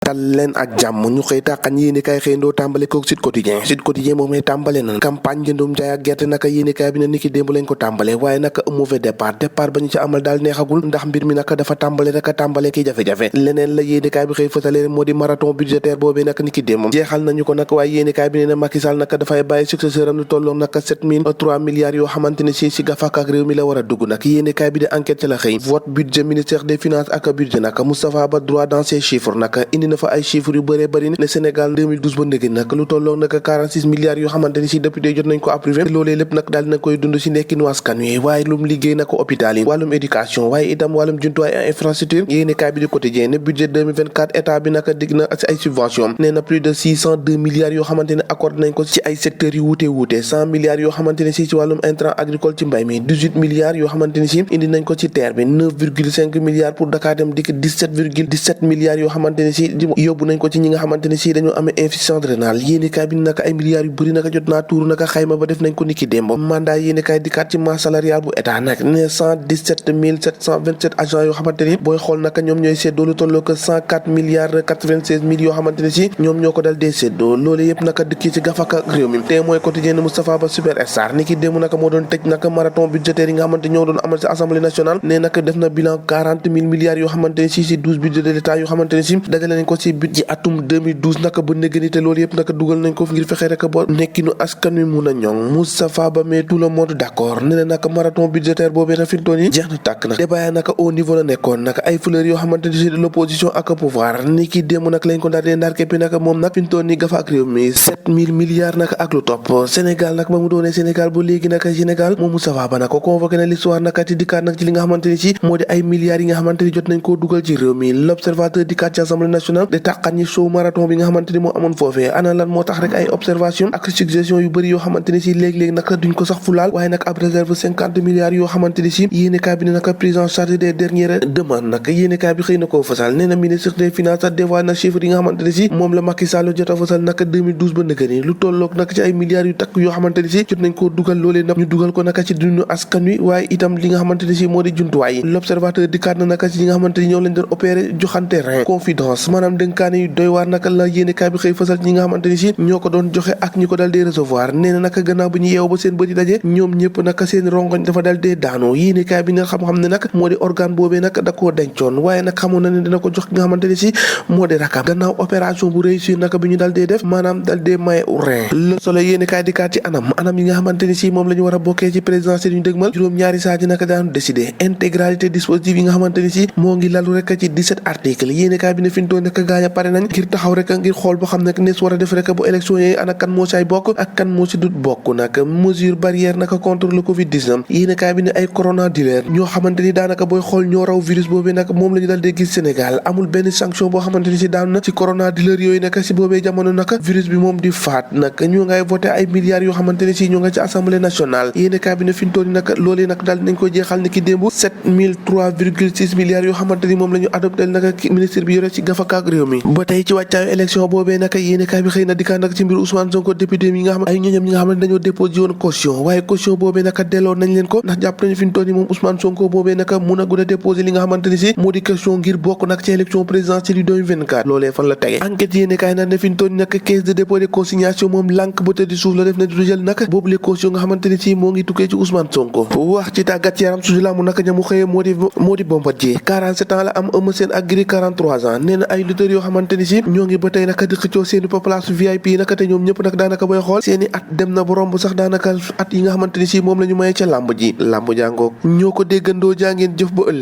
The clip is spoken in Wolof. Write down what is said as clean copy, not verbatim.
dal leen ak jàmm ñu xëy tàqañ yéenekaay xëyndoo tàmbale kook Sud Quotidien moomee tàmbale na campagne njëndum jaay ak gerte naka yéenekaay bi ne niki démb lañ ko tàmbale waaye naka mauvais départ ba ñu ci amal daal neexagul ndax mbir mi naka dafa tàmbale rek a tàmbale ki jafe-jafe leneen la yéenekaay bi xëy fësale moo di marathon budgétaire boobee naka niki démb jeexal nañu ko nag waaye yéenekaay bi ne na Macky Sall naka dafay bàyyi successeur am lu tolloon naka 7.003 milliards yoo xamante ne si gafak ak réew mi la war a dugg nag yéenekaay bi de enquête ci la xëy vote budget ministère des finances ak budget naka Moustapha Ba droit dans ses chiffres naka indi na fa ay chiffres yu bëree bëri ne Sénégal 2012 ba ndëgg nag lu tolloon naka 46 milliards yoo xamante ne si député jot nañ ko approuvé loolee lépp nag daal dina koy dund si nekkinu askan wi waaye lum liggéey naka hôpital yi wàllum éducation waaye itam wàllum jumtuwaay ak infrastructure yéenekaay bi di quotidien ne budget 2024 état bi naka dig na ci ay subvention nee na plus de 602 milliards yoo xamante ne accordé nañ ko ci ay secteurs yu wuute 100 milliards yoo xamante ne si ci wàllum intrant agricole ci mbay mi 18 milliards yoo xamante ne si indi nañ ko ci terre bi 9,5 milliards pour Dakar Dem Dikk 17,17 milliards yoo xamante ne si yóbbu nañ ko ci ñi nga xamante ne si dañoo amee insuffisance rénale yéenekaay bi naka ay milliards yu bëri naka jot naa tuuru naka xayma ba def nañ ko niki démb mandat yéenekaay dikkaat ci masse salariale bu état nag ne 117 727 agents yoo xamante ni booy xool naka ñoom ñooy séddoo lu tolloo que 104 milliards 96 mille yoo xamante ne si ñoom ñoo ko dal dee séddoo loolu yëpp naka dëkkee ci gafaka réew mi te mooy quotidien ne Moustapha Ba superstar niki démb naka moo doon tëj naka marathon budgétaire yi nga xamante ñoo doon amal ci assemblée nationale ne naka def na bilan 40 000 milliards yoo xamante ne si 12 budget de l'état yoo xamante ne si dajale nañ ko ci budget atum 2012 naka ba nëgëni te loolu yëpp naka dugal nañ ko ngir fexe rek ba nekkinu askan wi mun a ñoŋ Moustapha Ba mais tout le monde d'accord ne na naka marathon budgétaire boobee na fintoon yi jeex na tàkk nag débat naka au niveau la nekkoon naka ay fleurs yoo xamante ne si de l'opposition ak pouvoir ni ki démb nag lañ ko daal di ndar képpi naka moom nag fintoon ni gafa ak réew mi 7000 milliards naka ak lu topp Sénégal nag ba mu doonee Sénégal ba léegi naka Sénégal moom Moustapha Ba naka convoqué na l'histoire naka ci dikkaat nag ci li nga xamante ni si moo di ay milliards yi nga xamante ni jot nañ koo dugal ci réew mi l'observateur dikkaat ci assemblée nationale de tàqat ñi show marathon bi nga xamante ni moo amoon foofee ana lan moo tax rek ay observation ak suggestion yu bëri yoo xamante ni si léeg-léeg naka duñ ko sax fulaal waaye nag ab réserve 50 milliards yoo xamante ni si yéenekaay bi ne naka prise en charge des dernières demandes nag yéenekaay bi xëy na koo fasal nee na ministre des finances sax dévoilé na chiffre yi nga xamante ni si moom la Macky Sall jot a fasal naka 2012 ba nëgëni lu tolloog naka ci ay milliards yu takk yoo xamante ni si jot nañ koo dugal loolee nag ñu dugal ko naka ci dundu askan wi waaye itam li nga xamante ni si moo di jumtuwaay yi l'observateur dikkaat na naka ci ñi nga xamante ni ñoo lañ doon opéré joxante rein confidence maanaam dénkaane yu doy waar naka la yéenekaay bi xëy fasal ñi nga xamante ni si ñoo ko doon joxe ak ñi ko dal dee recevoir nee na naka gannaaw bu ñu yeew ba seen bëri daje ñoom ñëpp naka seen rongoñ dafa dal dee daanoo yéenekaay bi nga xam-xam ne nag moo di organe boobee nag da koo dencoon waaye nag xamoon na ne dina ko jox ki nga xamante ni si moo di rakam gannaaw opération bu réussir naka bi ñu dal dee def maanaam dal dee maye rein Le Soleil yéenekaay di kaat ci anam yi nga xamante ni si moom la ñu war a bokkee ci présidentielle yu ñu dëgmal juróom-ñaari saa ji naka daanu décider intégralité dispositif yi nga xamante ni si moo ngi lalu rek ci 17 articles yéenekaay bi ne fintoo naka gaañ a pare nañ ngir taxaw rek ngir xool boo xam ne nees war a def rek bu élection yi ana kan moo say bokk ak kan moo si dut bokk nag mesure barrière naka contre le Covid-19 yéenekaay bi ne ay corona dealer ñoo xamante ni daanaka booy xool ñoo raw virus boobee nag moom la ñu dal dee gis Sénégal amul benn sanction boo xamante ni si daanu na ci corona dealer yooyu naka si boobee jamono naka virus bi moom di faat nag ñu ngay voté ay milliards yoo xamante ni si ñoo nga ci assemblée nationale yéenekaay bi ne fintoon yi nag loolee nag daal nañ ko jeexal ni ki démb 7003,6 milliards yoo xamante ni moom la ñu adopté naka ministre bi yore ci gafakaak réew mi ba tey ci wàccaayu élection boobee naka yéenekaay bi xëy na dikkaan nag ci mbir Ousmane Sonko député yi nga xam ay ñoñam ñi nga xam ne dañoo déposé woon caution waaye caution boobee naka delloo nañ leen ko ndax jàpp nañu fi ñu toll nii moom Ousmane Sonko boobee naka mun a gën a déposé li nga xamante ni si moo di caution ngir bokk nag ci élection présidentielle yu 2024 loolee fan la tege enquête yéenekaay nag ne fi ñu toll nii nag caisse de dépôt de consignation moom lànk ba tëddi suuf la def na du jël nag boobu les caution nga xamante ni si moo ngi tukkee ci Ousmane Sonko wax ci tàggat yaram suñu laamu naka ñamu xëyee moo di Bombardier 47 ans la am Eumeu Sène ak Gris 43 ans nee na ay lutteurs yoo xamante ni si ñoo ngi ba tey naka di xëccoo seeni place VIP naka te ñoom ñëpp nag daanaka booy xool seeni at dem na ba romb sax daanaka at yi nga xamante ni si moom la ñu maye ca làmb ji làmb jàngoog ñoo ko déggandoo jaa ngeen jëf ba ëllëg